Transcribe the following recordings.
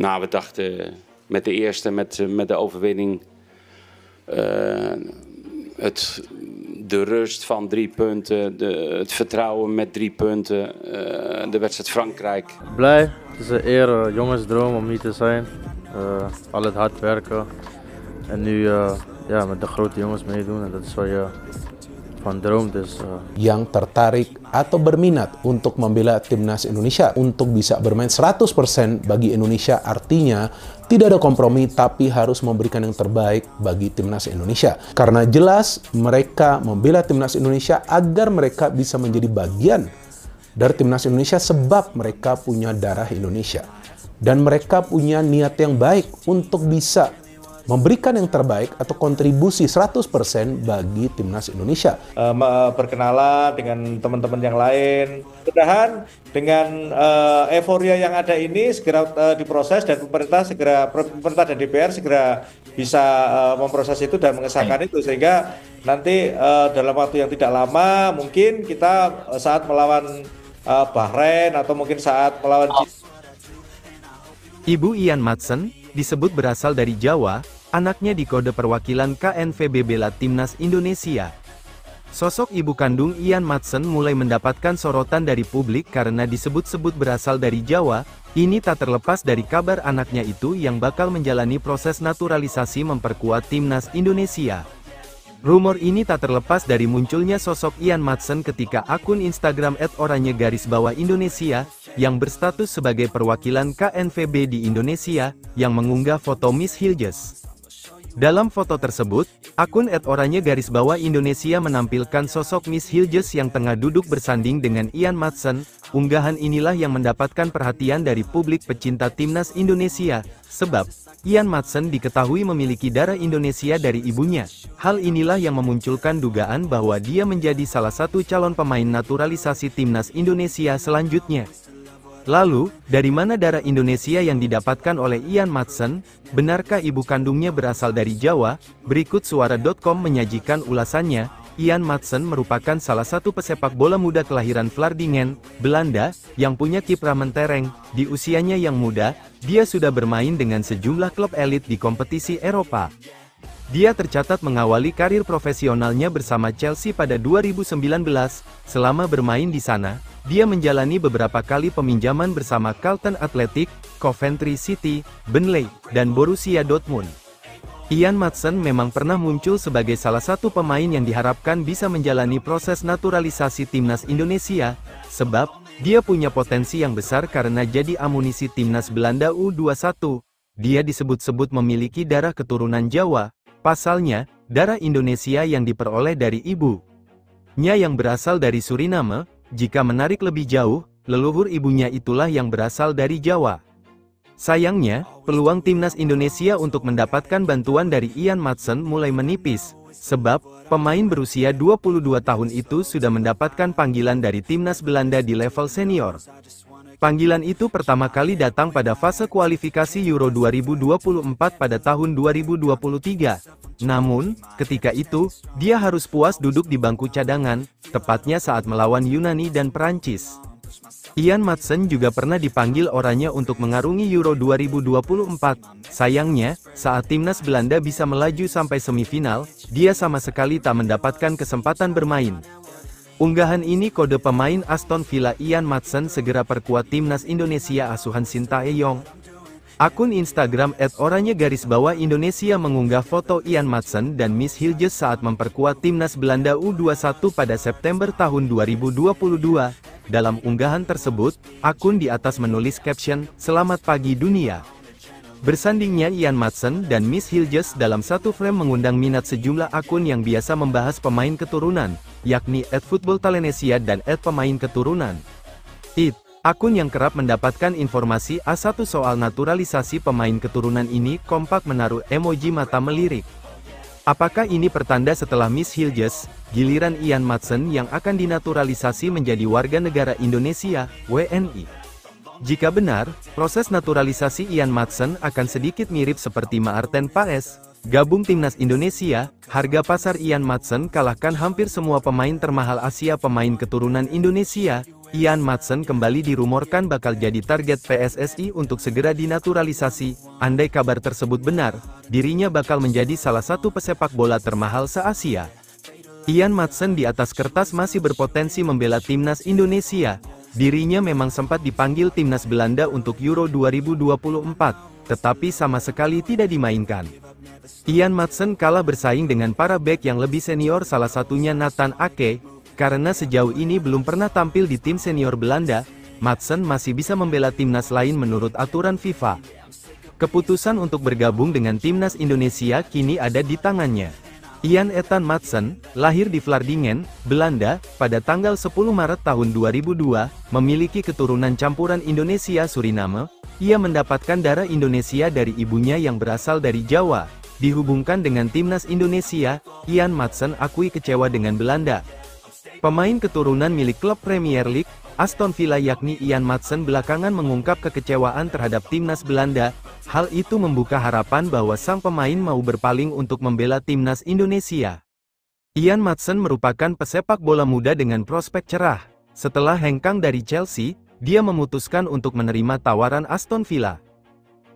Nou, we dachten met de eerste, met de overwinning, de rust van 3 punten, het vertrouwen met 3 punten, de wedstrijd Frankrijk. Blij, het is een eer, jongensdroom om hier te zijn. Al het hard werken en nu met de grote jongens meedoen en dat is waar je van droomt. Dus, Yang tertarik atau berminat untuk membela timnas Indonesia untuk bisa bermain 100% bagi Indonesia, artinya tidak ada kompromi tapi harus memberikan yang terbaik bagi timnas Indonesia. Karena jelas mereka membela timnas Indonesia agar mereka bisa menjadi bagian dari timnas Indonesia sebab mereka punya darah Indonesia. Dan mereka punya niat yang baik untuk bisa memberikan yang terbaik atau kontribusi 100% bagi timnas Indonesia. Berkenalan dengan teman-teman yang lain. Mudah-mudahan dengan euforia yang ada ini segera diproses dan pemerintah dan DPR segera bisa memproses itu dan mengesahkan itu sehingga nanti dalam waktu yang tidak lama mungkin kita saat melawan Bahrain atau mungkin saat melawan Ibu Ian Madsen disebut berasal dari Jawa, anaknya dikode perwakilan KNVB bela timnas Indonesia. Sosok ibu kandung Ian Madsen mulai mendapatkan sorotan dari publik karena disebut-sebut berasal dari Jawa. Ini tak terlepas dari kabar anaknya itu yang bakal menjalani proses naturalisasi memperkuat timnas Indonesia. Rumor ini tak terlepas dari munculnya sosok Ian Madsen ketika akun Instagram @oranye_Indonesia, yang berstatus sebagai perwakilan KNVB di Indonesia, yang mengunggah foto Miss Hilges. Dalam foto tersebut, akun @oranye_Indonesia menampilkan sosok Miss Hilges yang tengah duduk bersanding dengan Ian Madsen. Unggahan inilah yang mendapatkan perhatian dari publik pecinta timnas Indonesia, sebab Ian Madsen diketahui memiliki darah Indonesia dari ibunya. Hal inilah yang memunculkan dugaan bahwa dia menjadi salah satu calon pemain naturalisasi timnas Indonesia selanjutnya. Lalu, dari mana darah Indonesia yang didapatkan oleh Ian Madsen? Benarkah ibu kandungnya berasal dari Jawa? Berikut suara.com menyajikan ulasannya. Ian Madsen merupakan salah satu pesepak bola muda kelahiran Vlaardingen, Belanda, yang punya kiprah mentereng. Di usianya yang muda, dia sudah bermain dengan sejumlah klub elit di kompetisi Eropa. Dia tercatat mengawali karir profesionalnya bersama Chelsea pada 2019. Selama bermain di sana, dia menjalani beberapa kali peminjaman bersama Charlton Athletic, Coventry City, Burnley, dan Borussia Dortmund. Ian Madsen memang pernah muncul sebagai salah satu pemain yang diharapkan bisa menjalani proses naturalisasi timnas Indonesia, sebab dia punya potensi yang besar karena jadi amunisi timnas Belanda U21. Dia disebut-sebut memiliki darah keturunan Jawa, pasalnya, darah Indonesia yang diperoleh dari ibunya yang berasal dari Suriname. Jika menarik lebih jauh, leluhur ibunya itulah yang berasal dari Jawa. Sayangnya, peluang timnas Indonesia untuk mendapatkan bantuan dari Ian Madsen mulai menipis, sebab pemain berusia 22 tahun itu sudah mendapatkan panggilan dari timnas Belanda di level senior. Panggilan itu pertama kali datang pada fase kualifikasi Euro 2024 pada tahun 2023. Namun, ketika itu, dia harus puas duduk di bangku cadangan, tepatnya saat melawan Yunani dan Perancis. Ian Madsen juga pernah dipanggil Oranje untuk mengarungi Euro 2024. Sayangnya, saat timnas Belanda bisa melaju sampai semifinal, dia sama sekali tak mendapatkan kesempatan bermain. Unggahan ini kode pemain Aston Villa Ian Madsen segera perkuat timnas Indonesia asuhan Sintayong. Akun Instagram @oranye_Indonesia mengunggah foto Ian Madsen dan Miss Hilges saat memperkuat timnas Belanda U21 pada September tahun 2022. Dalam unggahan tersebut, akun di atas menulis caption, "Selamat pagi dunia." Bersandingnya Ian Madsen dan Miss Hilges dalam satu frame mengundang minat sejumlah akun yang biasa membahas pemain keturunan, yakni @footballtalenesia dan @pemain keturunan. Akun yang kerap mendapatkan informasi A1 soal naturalisasi pemain keturunan ini kompak menaruh emoji mata melirik. Apakah ini pertanda setelah Miss Hilges, giliran Ian Madsen yang akan dinaturalisasi menjadi warga negara Indonesia, WNI? Jika benar, proses naturalisasi Ian Madsen akan sedikit mirip seperti Maarten Paes. Gabung timnas Indonesia, harga pasar Ian Madsen kalahkan hampir semua pemain termahal Asia pemain keturunan Indonesia. Ian Maatsen kembali dirumorkan bakal jadi target PSSI untuk segera dinaturalisasi. Andai kabar tersebut benar, dirinya bakal menjadi salah satu pesepak bola termahal se-Asia. Ian Maatsen di atas kertas masih berpotensi membela timnas Indonesia. Dirinya memang sempat dipanggil timnas Belanda untuk Euro 2024, tetapi sama sekali tidak dimainkan. Ian Maatsen kalah bersaing dengan para bek yang lebih senior, salah satunya Nathan Ake. Karena sejauh ini belum pernah tampil di tim senior Belanda, Maatsen masih bisa membela timnas lain menurut aturan FIFA. Keputusan untuk bergabung dengan timnas Indonesia kini ada di tangannya. Ian Ethan Maatsen, lahir di Vlaardingen, Belanda, pada tanggal 10 Maret tahun 2002, memiliki keturunan campuran Indonesia-Suriname. Ia mendapatkan darah Indonesia dari ibunya yang berasal dari Jawa. Dihubungkan dengan timnas Indonesia, Ian Maatsen akui kecewa dengan Belanda. Pemain keturunan milik klub Premier League, Aston Villa yakni Ian Maatsen belakangan mengungkap kekecewaan terhadap timnas Belanda. Hal itu membuka harapan bahwa sang pemain mau berpaling untuk membela timnas Indonesia. Ian Maatsen merupakan pesepak bola muda dengan prospek cerah. Setelah hengkang dari Chelsea, dia memutuskan untuk menerima tawaran Aston Villa.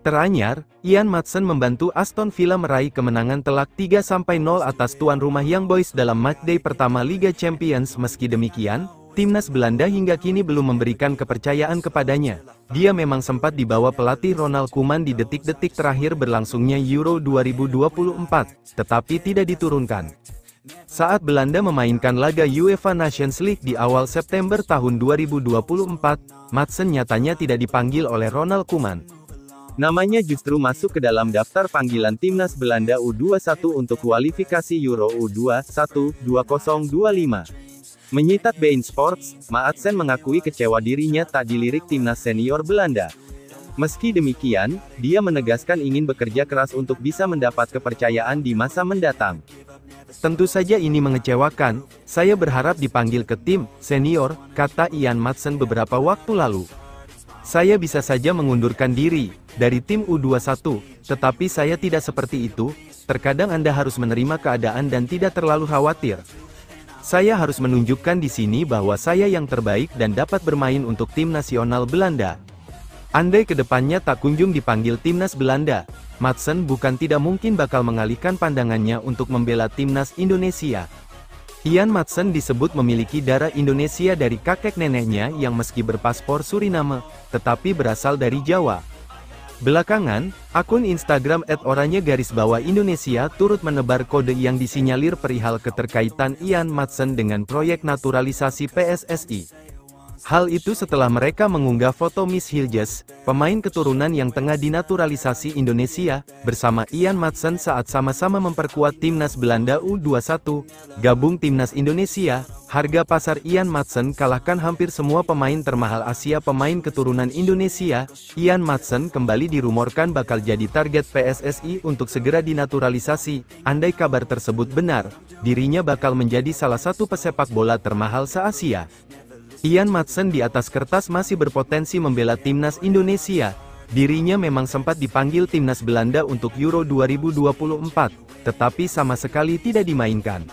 Teranyar, Ian Maatsen membantu Aston Villa meraih kemenangan telak 3-0 atas tuan rumah Young Boys dalam matchday pertama Liga Champions. Meski demikian, timnas Belanda hingga kini belum memberikan kepercayaan kepadanya. Dia memang sempat dibawa pelatih Ronald Koeman di detik-detik terakhir berlangsungnya Euro 2024, tetapi tidak diturunkan. Saat Belanda memainkan laga UEFA Nations League di awal September tahun 2024, Maatsen nyatanya tidak dipanggil oleh Ronald Koeman. Namanya justru masuk ke dalam daftar panggilan timnas Belanda U21 untuk kualifikasi Euro U21 2025. Menyitat beIN Sports, Maatsen mengakui kecewa dirinya tak dilirik timnas senior Belanda. Meski demikian, dia menegaskan ingin bekerja keras untuk bisa mendapat kepercayaan di masa mendatang. Tentu saja ini mengecewakan, saya berharap dipanggil ke tim senior, kata Ian Maatsen beberapa waktu lalu. Saya bisa saja mengundurkan diri dari tim U21, tetapi saya tidak seperti itu. Terkadang Anda harus menerima keadaan dan tidak terlalu khawatir. Saya harus menunjukkan di sini bahwa saya yang terbaik dan dapat bermain untuk tim nasional Belanda. Andai kedepannya tak kunjung dipanggil timnas Belanda, Maatsen bukan tidak mungkin bakal mengalihkan pandangannya untuk membela timnas Indonesia. Ian Maatsen disebut memiliki darah Indonesia dari kakek neneknya yang meski berpaspor Suriname, tetapi berasal dari Jawa. Belakangan, akun Instagram @oranye_Indonesia turut menebar kode yang disinyalir perihal keterkaitan Ian Maatsen dengan proyek naturalisasi PSSI. Hal itu setelah mereka mengunggah foto Miss Hilges, pemain keturunan yang tengah dinaturalisasi Indonesia, bersama Ian Maatsen saat sama-sama memperkuat timnas Belanda U21. Gabung timnas Indonesia, harga pasar Ian Maatsen kalahkan hampir semua pemain termahal Asia. Pemain keturunan Indonesia, Ian Maatsen kembali dirumorkan bakal jadi target PSSI untuk segera dinaturalisasi. Andai kabar tersebut benar, dirinya bakal menjadi salah satu pesepak bola termahal se-Asia. Ian Maatsen di atas kertas masih berpotensi membela timnas Indonesia. Dirinya memang sempat dipanggil timnas Belanda untuk Euro 2024, tetapi sama sekali tidak dimainkan.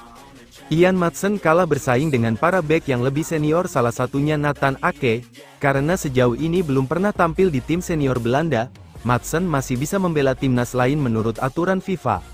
Ian Maatsen kalah bersaing dengan para bek yang lebih senior, salah satunya Nathan Ake. Karena sejauh ini belum pernah tampil di tim senior Belanda, Maatsen masih bisa membela timnas lain menurut aturan FIFA.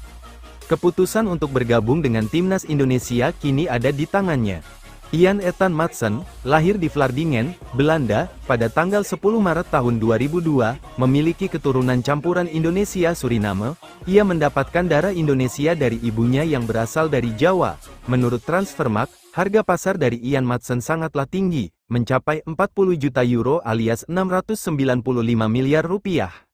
Keputusan untuk bergabung dengan timnas Indonesia kini ada di tangannya. Ian Ethan Maatsen, lahir di Vlaardingen, Belanda, pada tanggal 10 Maret tahun 2002, memiliki keturunan campuran Indonesia-Suriname. Ia mendapatkan darah Indonesia dari ibunya yang berasal dari Jawa. Menurut Transfermarkt, harga pasar dari Ian Maatsen sangatlah tinggi, mencapai 40 juta euro alias 695 miliar rupiah.